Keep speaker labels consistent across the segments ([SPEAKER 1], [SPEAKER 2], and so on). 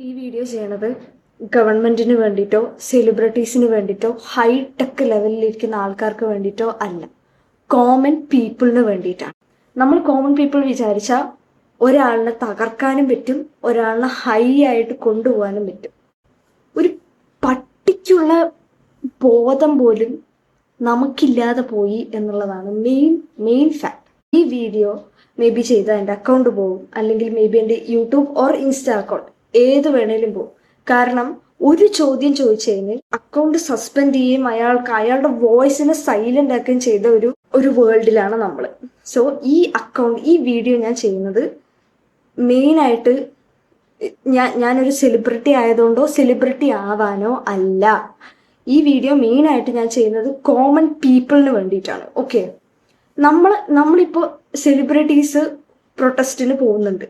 [SPEAKER 1] ഈ വീഡിയോ ചെയ്യണത് ഗവൺമെന്റിന് വേണ്ടിയിട്ടോ സെലിബ്രിറ്റീസിന് വേണ്ടിയിട്ടോ ഹൈടെക് ലെവലിലിരിക്കുന്ന ആൾക്കാർക്ക് വേണ്ടിയിട്ടോ അല്ല, കോമൺ പീപ്പിളിന് വേണ്ടിയിട്ടാണ്. നമ്മൾ കോമൺ പീപ്പിൾ വിചാരിച്ചാൽ ഒരാളിനെ തകർക്കാനും പറ്റും, ഒരാളിനെ ഹൈ ആയിട്ട് കൊണ്ടുപോകാനും പറ്റും. ഒരു പട്ടിക്കുള്ള ബോധം പോലും നമുക്കില്ലാതെ പോയി എന്നുള്ളതാണ് മെയിൻ ഫാക്ട്. ഈ വീഡിയോ മേ ബി ചെയ്താൽ എൻ്റെ അക്കൗണ്ട് പോകും, അല്ലെങ്കിൽ മേ ബി എൻ്റെ യൂട്യൂബ് ഓർ ഇൻസ്റ്റാ അക്കൗണ്ട് ഏത് വേണേലും പോകും. കാരണം ഒരു ചോദ്യം ചോദിച്ചു കഴിഞ്ഞാൽ അക്കൗണ്ട് സസ്പെൻഡ് ചെയ്യുകയും അയാളുടെ വോയിസിനെ സൈലന്റ് ആക്കുകയും ചെയ്ത ഒരു വേൾഡിലാണ് നമ്മൾ. സോ ഈ വീഡിയോ ഞാൻ ചെയ്യുന്നത് മെയിനായിട്ട് ഞാനൊരു സെലിബ്രിറ്റി ആയതുകൊണ്ടോ സെലിബ്രിറ്റി ആവാനോ അല്ല. ഈ വീഡിയോ മെയിനായിട്ട് ഞാൻ ചെയ്യുന്നത് കോമൺ പീപ്പിളിന് വേണ്ടിയിട്ടാണ്. ഓക്കെ, നമ്മളിപ്പോൾ സെലിബ്രിറ്റീസ് പ്രൊട്ടസ്റ്റിന് പോകുന്നുണ്ട്.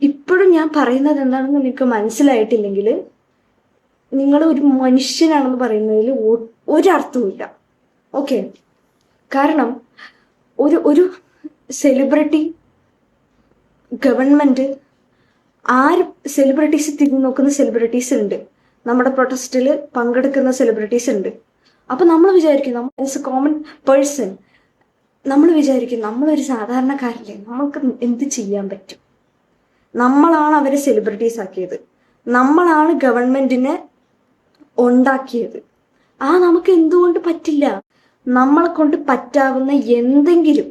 [SPEAKER 1] ഇപ്പോഴും ഞാൻ പറയുന്നത് എന്താണെന്ന് നിങ്ങൾക്ക് മനസ്സിലായിട്ടില്ലെങ്കിൽ നിങ്ങൾ ഒരു മനുഷ്യനാണെന്ന് പറയുന്നതിൽ ഒരർത്ഥവുമില്ല. ഓക്കെ, കാരണം ഒരു സെലിബ്രിറ്റി, ഗവൺമെന്റ്, സെലിബ്രിറ്റീസ് തിരിഞ്ഞു നോക്കുന്ന സെലിബ്രിറ്റീസ് ഉണ്ട്, നമ്മുടെ പ്രൊട്ടസ്റ്റിൽ പങ്കെടുക്കുന്ന സെലിബ്രിറ്റീസ് ഉണ്ട്. അപ്പൊ നമ്മൾ വിചാരിക്കും, നമ്മൾ ആസ് എ കോമൺ പേഴ്സൺ നമ്മൾ വിചാരിക്കും നമ്മളൊരു സാധാരണക്കാരല്ലേ, നമ്മൾക്ക് എന്ത് ചെയ്യാൻ പറ്റും? നമ്മളാണ് അവരെ സെലിബ്രിറ്റീസ് ആക്കിയത്, നമ്മളാണ് ഗവൺമെന്റിനെ ഉണ്ടാക്കിയത്. നമുക്ക് എന്തുകൊണ്ട് പറ്റില്ല? നമ്മളെ കൊണ്ട് പറ്റാവുന്ന എന്തെങ്കിലും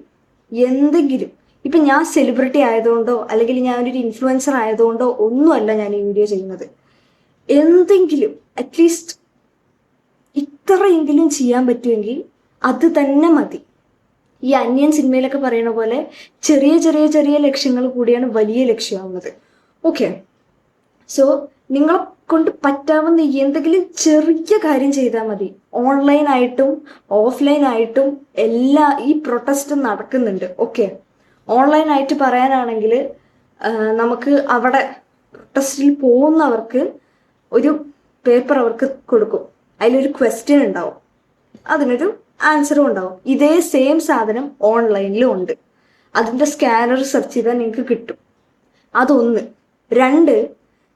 [SPEAKER 1] ഇപ്പൊ ഞാൻ സെലിബ്രിറ്റി ആയതുകൊണ്ടോ അല്ലെങ്കിൽ ഞാനൊരു ഇൻഫ്ലുവൻസർ ആയതുകൊണ്ടോ ഒന്നുമല്ല ഞാൻ ഈ വീഡിയോ ചെയ്യുന്നത്. എന്തെങ്കിലും അറ്റ്ലീസ്റ്റ് ഇത്രയെങ്കിലും ചെയ്യാൻ പറ്റുമെങ്കിൽ അത് തന്നെ മതി. ഈ അന്യൻ സിനിമയിലൊക്കെ പറയുന്ന പോലെ ചെറിയ ചെറിയ ചെറിയ ലക്ഷ്യങ്ങൾ കൂടിയാണ് വലിയ ലക്ഷ്യമാവുന്നത്. ഓക്കെ, സോ നിങ്ങളെ കൊണ്ട് പറ്റാവുന്ന എന്തെങ്കിലും ചെറിയ കാര്യം ചെയ്താൽ മതി. ഓൺലൈനായിട്ടും ഓഫ്ലൈനായിട്ടും ഈ പ്രൊട്ടസ്റ്റ് നടക്കുന്നുണ്ട്. ഓക്കെ, ഓൺലൈനായിട്ട് പറയാനാണെങ്കിൽ നമുക്ക് അവിടെ പ്രൊട്ടസ്റ്റിൽ പോകുന്നവർക്ക് ഒരു പേപ്പർ അവർക്ക് കൊടുക്കും, അതിലൊരു ക്വസ്റ്റ്യൻ ഉണ്ടാവും, അതിനൊരു ആൻസറും ഉണ്ടാവും. ഇതേ സെയിം സാധനം ഓൺലൈനിലും ഉണ്ട്. അതിൻ്റെ സ്കാനർ സെർച്ച് ചെയ്താൽ നിങ്ങൾക്ക് കിട്ടും. അതൊന്ന്. രണ്ട്,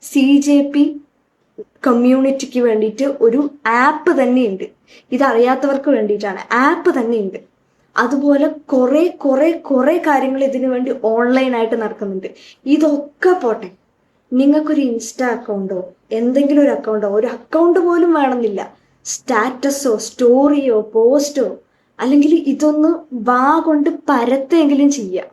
[SPEAKER 1] CJP കമ്മ്യൂണിറ്റിക്ക് വേണ്ടിയിട്ട് ഒരു ആപ്പ് തന്നെയുണ്ട്. ഇതറിയാത്തവർക്ക് വേണ്ടിയിട്ടാണ്, ആപ്പ് തന്നെയുണ്ട്. അതുപോലെ കുറേ കാര്യങ്ങൾ ഇതിനു വേണ്ടി ഓൺലൈനായിട്ട് നടക്കുന്നുണ്ട്. ഇതൊക്കെ പോട്ടെ, നിങ്ങൾക്കൊരു ഇൻസ്റ്റാ അക്കൗണ്ടോ എന്തെങ്കിലും ഒരു അക്കൗണ്ടോ, ഒരു അക്കൗണ്ട് പോലും വേണമെന്നില്ല, സ്റ്റാറ്റസോ സ്റ്റോറിയോ പോസ്റ്റോ, അല്ലെങ്കിൽ ഇതൊന്ന് കൊണ്ട് പരത്തെങ്കിലും ചെയ്യുക.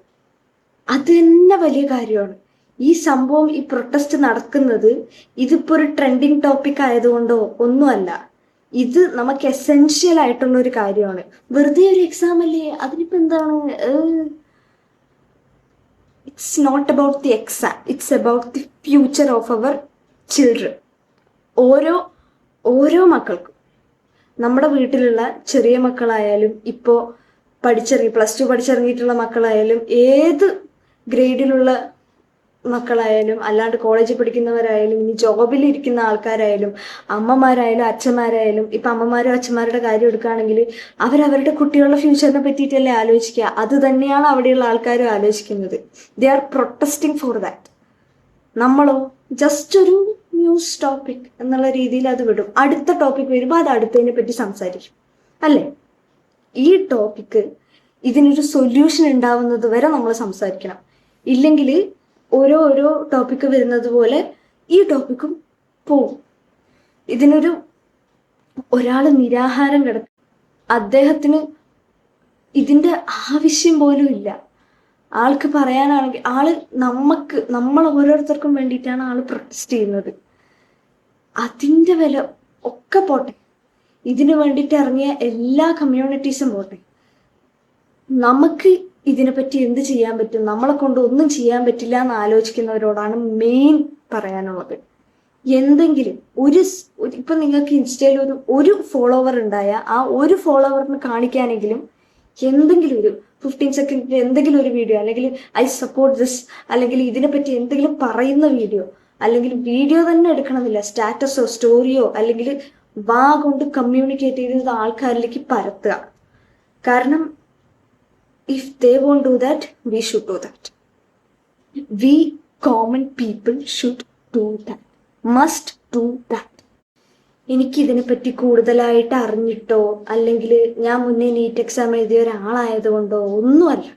[SPEAKER 1] അത് തന്നെ വലിയ കാര്യമാണ്. ഈ സംഭവം, ഈ പ്രൊട്ടസ്റ്റ് നടക്കുന്നത് ഇതിപ്പോ ഒരു ട്രെൻഡിങ് ടോപ്പിക് ആയതുകൊണ്ടോ ഒന്നുമല്ല. ഇത് നമുക്ക് എസെൻഷ്യൽ ആയിട്ടുള്ള ഒരു കാര്യമാണ്. വെറുതെ ഒരു എക്സാം അല്ലേ, അതിനിപ്പോ എന്താണ്? It's not about the exam, it's about the future of our children. ഓരോ മക്കൾക്കും, നമ്മുടെ വീട്ടിലുള്ള ചെറിയ മക്കളായാലും ഇപ്പോൾ +2 പഠിച്ചിറങ്ങിയിട്ടുള്ള മക്കളായാലും ഏത് ഗ്രേഡിലുള്ള മക്കളായാലും അല്ലാണ്ട് കോളേജിൽ പഠിക്കുന്നവരായാലും ഇനി ജോബിലിരിക്കുന്ന ആൾക്കാരായാലും അമ്മമാരായാലും അച്ഛന്മാരായാലും, ഇപ്പം അമ്മമാരും അച്ഛന്മാരുടെ കാര്യം എടുക്കുകയാണെങ്കിൽ അവരവരുടെ കുട്ടികളുടെ ഫ്യൂച്ചറിനെ പറ്റിയിട്ടല്ലേ ആലോചിക്കുക. അത് തന്നെയാണ് അവിടെയുള്ള ആൾക്കാരും ആലോചിക്കുന്നത്. They are protesting for that. നമ്മളോ ജസ്റ്റ് ഒരു ന്യൂസ് ടോപ്പിക് എന്നുള്ള രീതിയിൽ അത് വിടും. അടുത്ത ടോപ്പിക് വരുമ്പോൾ അത് അടുത്തതിനെ പറ്റി സംസാരിക്കും, അല്ലേ? ഈ ടോപ്പിക്ക് ഇതിനൊരു സൊല്യൂഷൻ ഉണ്ടാവുന്നത് വരെ നമ്മൾ സംസാരിക്കണം. ഇല്ലെങ്കിൽ ഓരോ ടോപ്പിക്ക് വരുന്നത് പോലെ ഈ ടോപ്പിക്കും പോവും. ഒരാൾ നിരാഹാരം കിടക്കും, അദ്ദേഹത്തിന് ഇതിൻ്റെ ആവശ്യം പോലും ഇല്ല. ആൾക്ക് പറയാനാണെങ്കിൽ നമ്മൾ ഓരോരുത്തർക്കും വേണ്ടിയിട്ടാണ് ആൾ പ്രൊട്ടസ്റ്റ് ചെയ്യുന്നത്. അതിൻ്റെ വില ഒക്കെ പോട്ടെ, ഇതിനു വേണ്ടിയിട്ട് ഇറങ്ങിയ എല്ലാ കമ്മ്യൂണിറ്റീസും പോട്ടെ, നമുക്ക് ഇതിനെപ്പറ്റി എന്ത് ചെയ്യാൻ പറ്റും? നമ്മളെ കൊണ്ട് ഒന്നും ചെയ്യാൻ പറ്റില്ല എന്ന് ആലോചിക്കുന്നവരോടാണ് മെയിൻ പറയാനുള്ളത്. എന്തെങ്കിലും ഇപ്പം നിങ്ങൾക്ക് ഇൻസ്റ്റയിൽ ഒരു ഫോളോവർ ഉണ്ടായാൽ ആ ഒരു ഫോളോവറിന് കാണിക്കാനെങ്കിലും എന്തെങ്കിലും ഒരു 15 സെക്കൻഡിന്റെ എന്തെങ്കിലും ഒരു വീഡിയോ, അല്ലെങ്കിൽ ഐ സപ്പോർട്ട് ദിസ്, അല്ലെങ്കിൽ ഇതിനെപ്പറ്റി എന്തെങ്കിലും പറയുന്ന വീഡിയോ, അല്ലെങ്കിൽ വീഡിയോ തന്നെ എടുക്കണമെന്നില്ല, സ്റ്റാറ്റസോ സ്റ്റോറിയോ, അല്ലെങ്കിൽ കൊണ്ട് കമ്മ്യൂണിക്കേറ്റ് ചെയ്ത് ആൾക്കാരിലേക്ക് പരത്തുക. കാരണം if they won't do that, we should do that. We common people should do that, must do that. എനിക്കിതിനെപ്പറ്റി കൂടുതലായിട്ട് അറിഞ്ഞിട്ടോ അല്ലെങ്കിൽ ഞാൻ മുന്നേ നീറ്റ് എക്സാം എഴുതിയ ഒരാളായതുകൊണ്ടോ ഒന്നുമല്ല.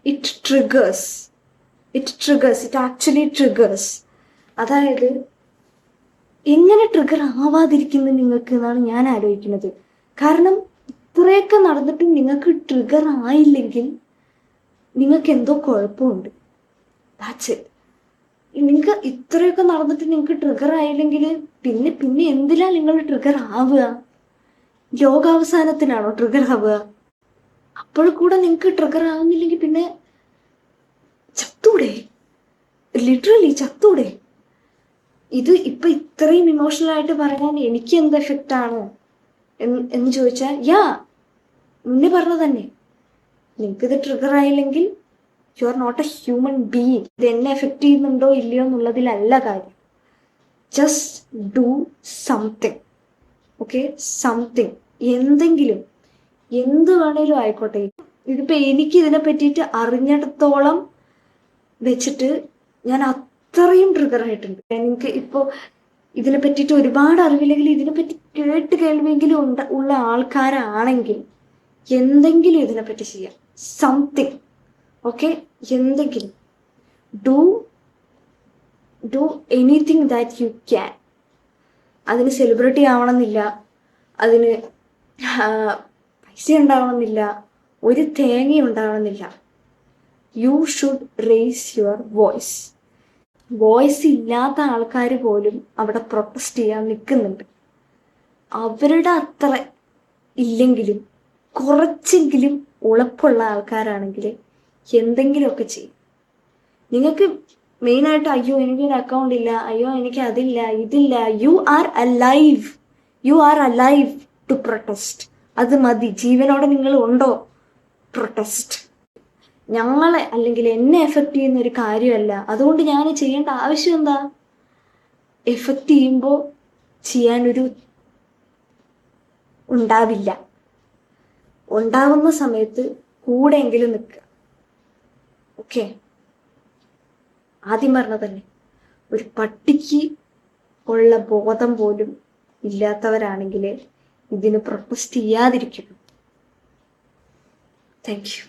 [SPEAKER 1] It triggers, it actually triggers. അതായത് എങ്ങനെ ട്രിഗർ ആവാതിരിക്കുന്നു നിങ്ങൾക്ക് എന്നാണ് ഞാൻ ആലോചിക്കുന്നത്. കാരണം ഇത്രയൊക്കെ നടന്നിട്ടും നിങ്ങൾക്ക് ട്രിഗർ ആയില്ലെങ്കിൽ നിങ്ങൾക്ക് എന്തോ കുഴപ്പമുണ്ട്. That's it. നിങ്ങൾക്ക് ഇത്രയൊക്കെ നടന്നിട്ട് നിങ്ങൾക്ക് ട്രിഗർ ആയില്ലെങ്കിൽ പിന്നെ പിന്നെ എന്തിനാ നിങ്ങൾ ട്രിഗർ ആവുക? ലോകാവസാനത്തിനാണോ ട്രിഗർ ആവുക? അപ്പോൾ കൂടെ നിങ്ങൾക്ക് ട്രിഗർ ആവുന്നില്ലെങ്കിൽ പിന്നെ ചത്തൂടെ, ലിറ്ററലി ചത്തൂടെ. ഇത് ഇപ്പൊ ഇത്രയും ഇമോഷണൽ ആയിട്ട് പറയാൻ എനിക്ക് എന്ത് എഫക്റ്റ് ആണ് എന്ന് ചോദിച്ചാൽ മുന്നേ പറഞ്ഞ തന്നെ, നിങ്ങൾക്കിത് ട്രിഗർ ആയില്ലെങ്കിൽ you are not a human being. ഇത് എന്നെ എഫക്റ്റ് ചെയ്യുന്നുണ്ടോ ഇല്ലയോ എന്നുള്ളതിലല്ല കാര്യം. Just do something. Okay, something, എന്തെങ്കിലും, എന്ത് വേണേലും ആയിക്കോട്ടെ. ഇതിപ്പോ എനിക്ക് ഇതിനെ പറ്റിയിട്ട് അറിഞ്ഞിടത്തോളം വെച്ചിട്ട് ഞാൻ അത്രയും ട്രിഗർ ആയിട്ടുണ്ട്. എനിക്ക് ഇപ്പോൾ ഇതിനെ പറ്റിയിട്ട് ഒരുപാട് അറിവില്ലെങ്കിൽ ഇതിനെപ്പറ്റി കേട്ട് കേൾവിയെങ്കിലും ഉള്ള ആൾക്കാരാണെങ്കിൽ എന്തെങ്കിലും ഇതിനെപ്പറ്റി ചെയ്യാം. സംതിങ്. ഓക്കെ, എന്തെങ്കിലും do anything that you can. അതിന് സെലിബ്രിറ്റി ആവണമെന്നില്ല, അതിന് പൈസ ഉണ്ടാവണമെന്നില്ല, ഒരു തേങ്ങ ഉണ്ടാവണമെന്നില്ല. You should raise your voice. Voice ഇല്ലാത്ത ആൾക്കാർ പോലും അവിടെ പ്രൊട്ടസ്റ്റ് ചെയ്യാൻ നിൽക്കുന്നുണ്ട്. അവരുടെ അത്ര ഇല്ലെങ്കിലും കുറച്ചെങ്കിലും ഉളപ്പുള്ള ആൾക്കാരാണെങ്കിൽ എന്തെങ്കിലുമൊക്കെ ചെയ്യും. നിങ്ങൾക്ക് മെയിനായിട്ട് അയ്യോ എനിക്കൊരു അക്കൗണ്ട് ഇല്ല, അയ്യോ എനിക്ക് അതില്ല ഇതില്ല, you are alive to protest. അത് മതി. ജീവനോടെ നിങ്ങൾ ഉണ്ടോ, പ്രൊട്ടസ്റ്റ്. ഞങ്ങളെ അല്ലെങ്കിൽ എന്നെ എഫക്റ്റ് ചെയ്യുന്ന ഒരു കാര്യമല്ല. അതുകൊണ്ട് ഞാൻ ചെയ്യേണ്ട ആവശ്യം എന്താ? എഫക്റ്റ് ചെയ്യുമ്പോൾ ചെയ്യാനൊരു ഉണ്ടാവില്ല. ഉണ്ടാവുന്ന സമയത്ത് കൂടെയെങ്കിലും നിൽക്കുക. ഓക്കെ, ആദ്യം പറഞ്ഞ തന്നെ ഒരു പട്ടിക്ക് ഉള്ള ബോധം പോലും ഇല്ലാത്തവരാണെങ്കിൽ ഇതിന് പ്രൊട്ടസ്റ്റ് ചെയ്യാതിരിക്കുന്നു. Thank you.